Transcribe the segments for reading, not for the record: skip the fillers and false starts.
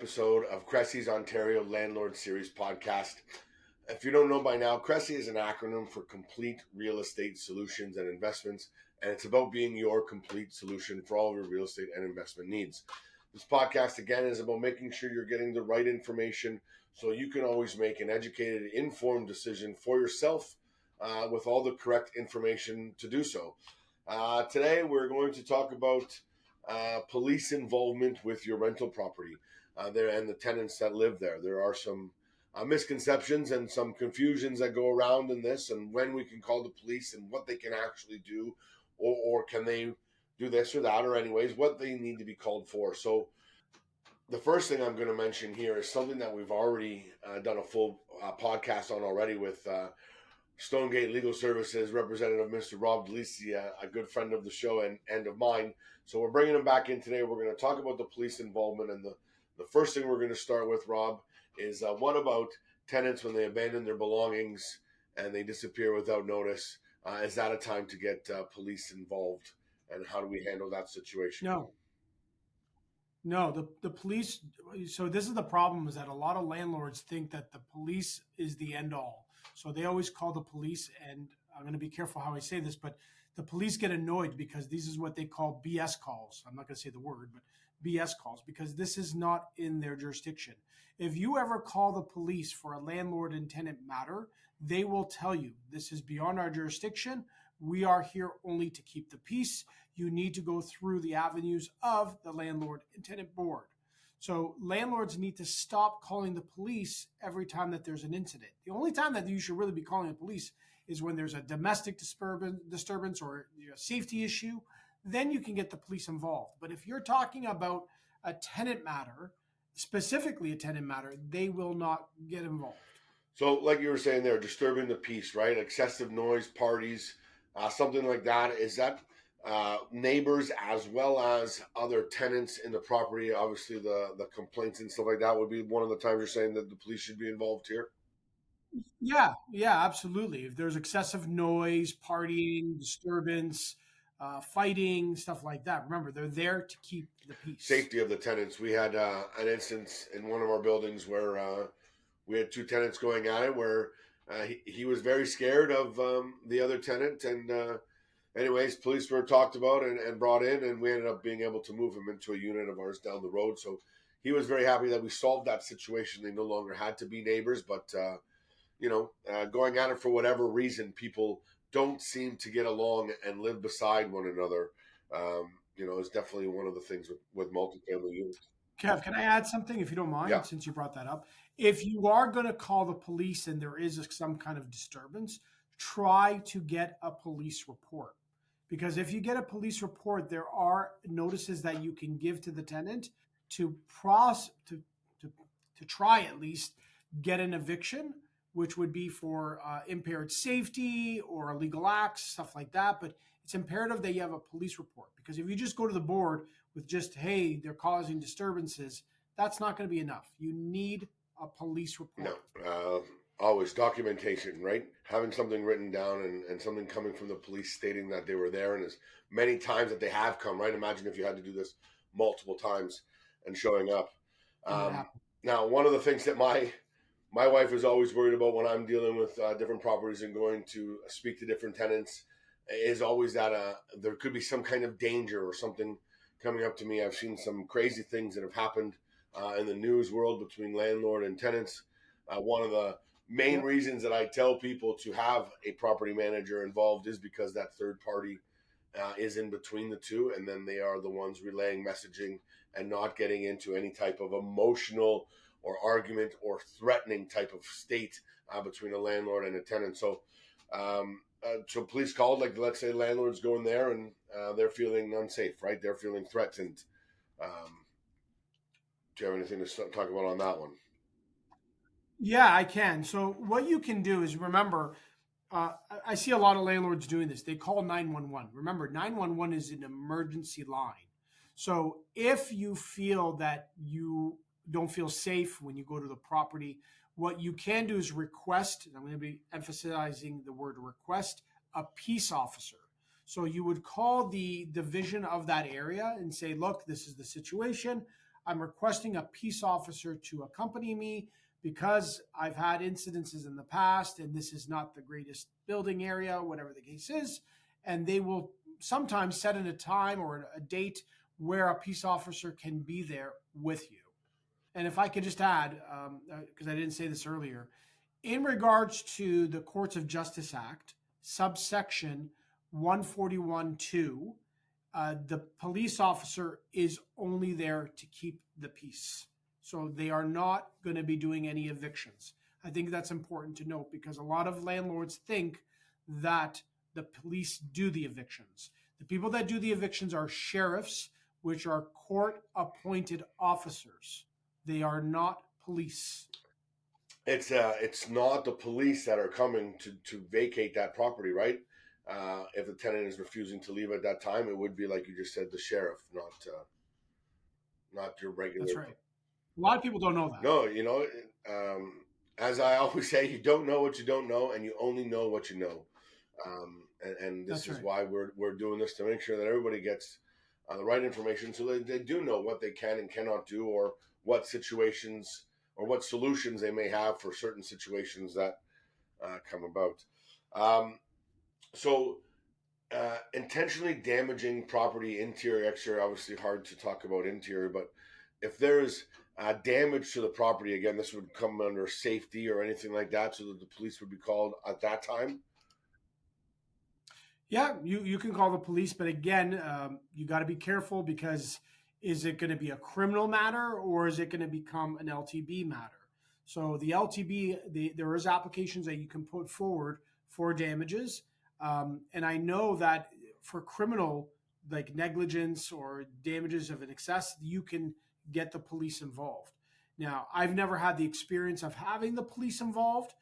episode of CRESI's Ontario Landlord Series podcast. If you don't know by now, CRESI is an acronym for Complete Real Estate Solutions and Investments, and it's about being your complete solution for all of your real estate and investment needs. This podcast, again, is about making sure you're getting the right information so you can always make an educated, informed decision for yourself with all the correct information to do so. Today, we're going to talk about police involvement with your rental property there and the tenants that live there. There are some misconceptions and some confusions that go around in this, and when we can call the police and what they can actually do, or can they do this or that, or anyways, what they need to be called for. So the first thing I'm going to mention here is something that we've already done a full podcast on already with Stonegate Legal Services Representative Mr. Rob Lisi, a good friend of the show and of mine. So we're bringing him back in today. We're going to talk about the police involvement, and the first thing we're going to start with, Rob, is what about tenants when they abandon their belongings and they disappear without notice? Is that a time to get police involved, and how do we handle that situation? No, the police. So this is the problem, is that a lot of landlords think that the police is the end all. So they always call the police, and I'm going to be careful how I say this, but the police get annoyed because this is what they call BS calls. I'm not going to say the word, but BS calls, because this is not in their jurisdiction. If you ever call the police for a landlord and tenant matter, they will tell you this is beyond our jurisdiction. We are here only to keep the peace. You need to go through the avenues of the Landlord Tenant Board. So landlords need to stop calling the police every time that there's an incident. The only time that you should really be calling the police is when there's a domestic disturbance or a safety issue. Then you can get the police involved. But if you're talking about a tenant matter, specifically a tenant matter, they will not get involved. So like you were saying there, disturbing the peace, right? Excessive noise, parties, something like that. Is that neighbors as well as other tenants in the property? Obviously the complaints and stuff like that would be one of the times you're saying that the police should be involved here. Yeah, absolutely. If there's excessive noise, partying, disturbance, fighting, stuff like that, remember, they're there to keep the peace. Safety of the tenants. We had an instance in one of our buildings where we had two tenants going at it, where he was very scared of the other tenant, and anyways, police were talked about and brought in, and we ended up being able to move him into a unit of ours down the road. So he was very happy that we solved that situation. They no longer had to be neighbors, but going at it for whatever reason, people don't seem to get along and live beside one another. Is definitely one of the things with multifamily units. Kev, can I add something, if you don't mind, Yeah. since you brought that up? If you are going to call the police and there is some kind of disturbance, try to get a police report. Because if you get a police report, there are notices that you can give to the tenant to try at least get an eviction, which would be for impaired safety or illegal acts, stuff like that. But it's imperative that you have a police report, because if you just go to the board with just, hey, they're causing disturbances, that's not going to be enough. You need a police report. No, always documentation, right? Having something written down and something coming from the police stating that they were there, and as many times that they have come, right? Imagine if you had to do this multiple times and showing up. Now, one of the things that my wife is always worried about when I'm dealing with different properties and going to speak to different tenants is always that there could be some kind of danger or something coming up to me. I've seen some crazy things that have happened in the news world between landlord and tenants. One of the main reasons that I tell people to have a property manager involved is because that third party is in between the two, and then they are the ones relaying messaging and not getting into any type of emotional or argument or threatening type of state between a landlord and a tenant. So police called, like, let's say landlords go in there and they're feeling unsafe, right? They're feeling threatened. Do you have anything to talk about on that one? Yeah, I can. So what you can do is, remember, I see a lot of landlords doing this. They call 911. Remember, 911 is an emergency line. So if you feel that you don't feel safe when you go to the property, what you can do is request, and I'm going to be emphasizing the word request, a peace officer. So you would call the division of that area and say, look, this is the situation. I'm requesting a peace officer to accompany me because I've had incidences in the past and this is not the greatest building area, whatever the case is. And they will sometimes set in a time or a date where a peace officer can be there with you. And if I could just add, because I didn't say this earlier, in regards to the Courts of Justice Act, subsection 141.2, the police officer is only there to keep the peace. So they are not going to be doing any evictions. I think that's important to note because a lot of landlords think that the police do the evictions. The people that do the evictions are sheriffs, which are court-appointed officers. They are not police. It's not the police that are coming to vacate that property, right? If the tenant is refusing to leave at that time, it would be like you just said, the sheriff, not your regular. That's right. A lot of people don't know that. No, as I always say, you don't know what you don't know, and you only know what you know. And this is why we're doing this, to make sure that everybody gets the right information, so that they do know what they can and cannot do, or what situations or what solutions they may have for certain situations that come about. Intentionally damaging property, interior, exterior, obviously hard to talk about interior, but if there's damage to the property, again, this would come under safety or anything like that, so that the police would be called at that time? Yeah, you can call the police, but again, you got to be careful, because is it going to be a criminal matter or is it going to become an LTB matter? So the LTB, there is applications that you can put forward for damages. And I know that for criminal, like negligence or damages of an excess, you can get the police involved. Now, I've never had the experience of having the police involved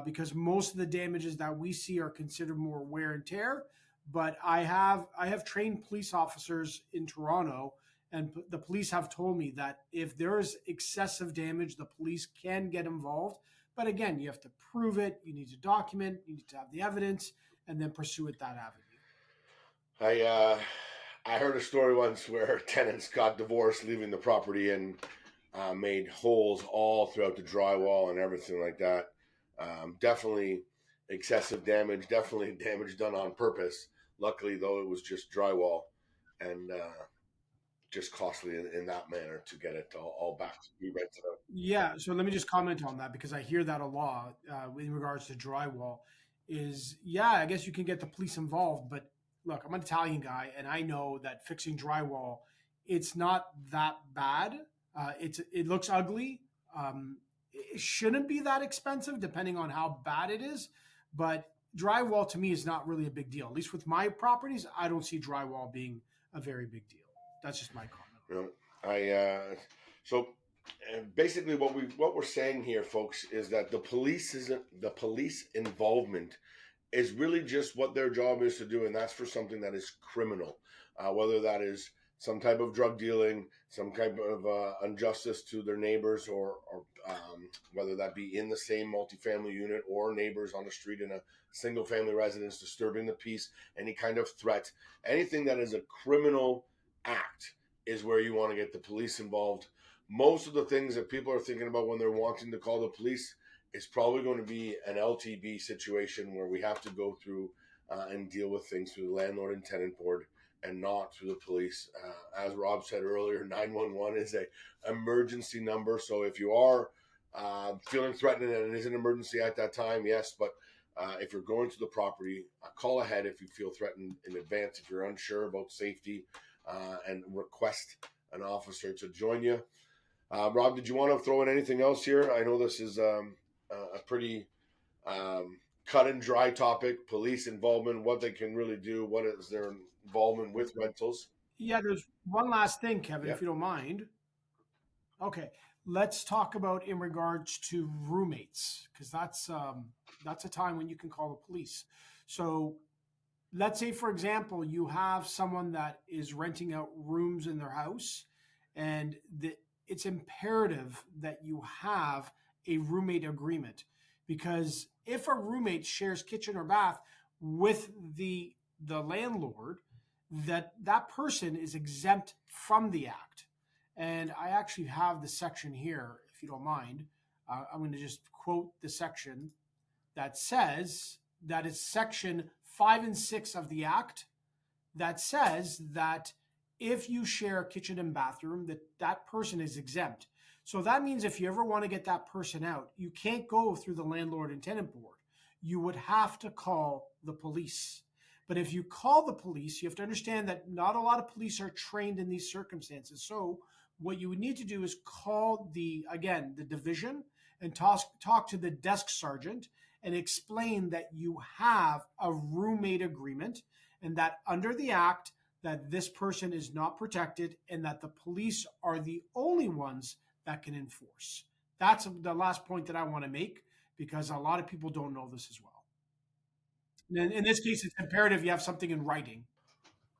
because most of the damages that we see are considered more wear and tear. But I have trained police officers in Toronto, and the police have told me that if there is excessive damage, the police can get involved. But again, you have to prove it. You need to document. You need to have the evidence, and then pursue it that avenue. I heard a story once where tenants got divorced leaving the property and made holes all throughout the drywall and everything like that. Definitely excessive damage, definitely damage done on purpose. Luckily, though, it was just drywall, and just costly in that manner to get it all back to be rented out. Yeah, so let me just comment on that, because I hear that a lot in regards to drywall. I guess you can get the police involved, but look, I'm an Italian guy, and I know that fixing drywall, it's not that bad. It looks ugly. It shouldn't be that expensive, depending on how bad it is. But drywall to me is not really a big deal. At least with my properties, I don't see drywall being a very big deal. That's just my comment. Basically what we're saying here, folks, is that the police involvement is really just what their job is to do, and that's for something that is criminal, whether that is some type of drug dealing, some type of injustice to their neighbors, or whether that be in the same multifamily unit or neighbors on the street in a single family residence, disturbing the peace, any kind of threat, anything that is a criminal act is where you want to get the police involved. Most of the things that people are thinking about when they're wanting to call the police is probably going to be an LTB situation where we have to go through and deal with things through the Landlord and Tenant Board and not through the police. As Rob said earlier, 911 is an emergency number. So if you are feeling threatened and it is an emergency at that time, yes. But if you're going to the property, call ahead if you feel threatened in advance, if you're unsure about safety, and request an officer to join you. Rob, did you want to throw in anything else here? I know this is a pretty cut and dry topic, police involvement, what they can really do, what is their involvement with rentals. Yeah, there's one last thing, Kevin, if you don't mind. Okay, let's talk about in regards to roommates, because that's a time when you can call the police. So let's say, for example, you have someone that is renting out rooms in their house, and it's imperative that you have a roommate agreement, because if a roommate shares kitchen or bath with the landlord, that person is exempt from the act. And I actually have the section here, if you don't mind. I'm going to just quote the section that says that it's section 5 and 6 of the Act that says that if you share a kitchen and bathroom, that person is exempt. So that means if you ever want to get that person out, you can't go through the Landlord and Tenant Board. You would have to call the police. But if you call the police, you have to understand that not a lot of police are trained in these circumstances. So what you would need to do is call the division and talk to the desk sergeant and explain that you have a roommate agreement and that under the Act that this person is not protected and that the police are the only ones that can enforce. That's the last point that I want to make because a lot of people don't know this as well. And in this case, it's imperative you have something in writing.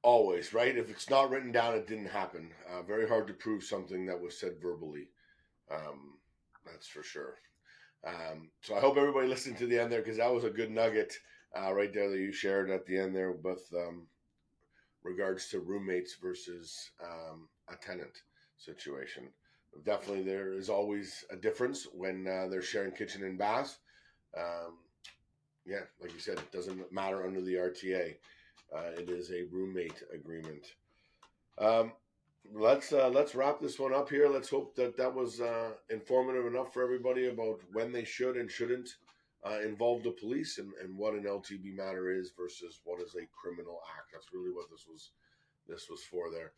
Always, right? If it's not written down, it didn't happen. Very hard to prove something that was said verbally. That's for sure. So I hope everybody listened to the end there because that was a good nugget right there that you shared at the end there with regards to roommates versus a tenant situation. Definitely, there is always a difference when they're sharing kitchen and bath. Yeah, like you said, it doesn't matter under the RTA. It is a roommate agreement. Let's wrap this one up here. Let's hope that was informative enough for everybody about when they should and shouldn't involve the police and what an LTB matter is versus what is a criminal act. That's really what this was for there.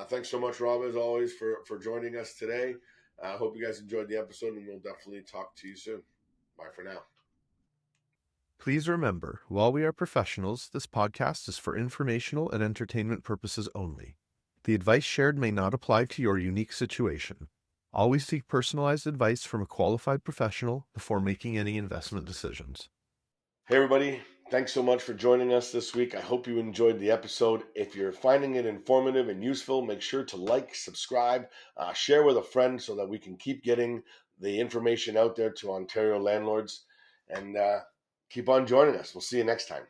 Thanks so much, Rob, as always, for joining us today. I hope you guys enjoyed the episode, and we'll definitely talk to you soon. Bye for now. Please remember, while we are professionals, this podcast is for informational and entertainment purposes only. The advice shared may not apply to your unique situation. Always seek personalized advice from a qualified professional before making any investment decisions. Hey, everybody. Thanks so much for joining us this week. I hope you enjoyed the episode. If you're finding it informative and useful, make sure to like, subscribe, share with a friend so that we can keep getting the information out there to Ontario landlords. And keep on joining us. We'll see you next time.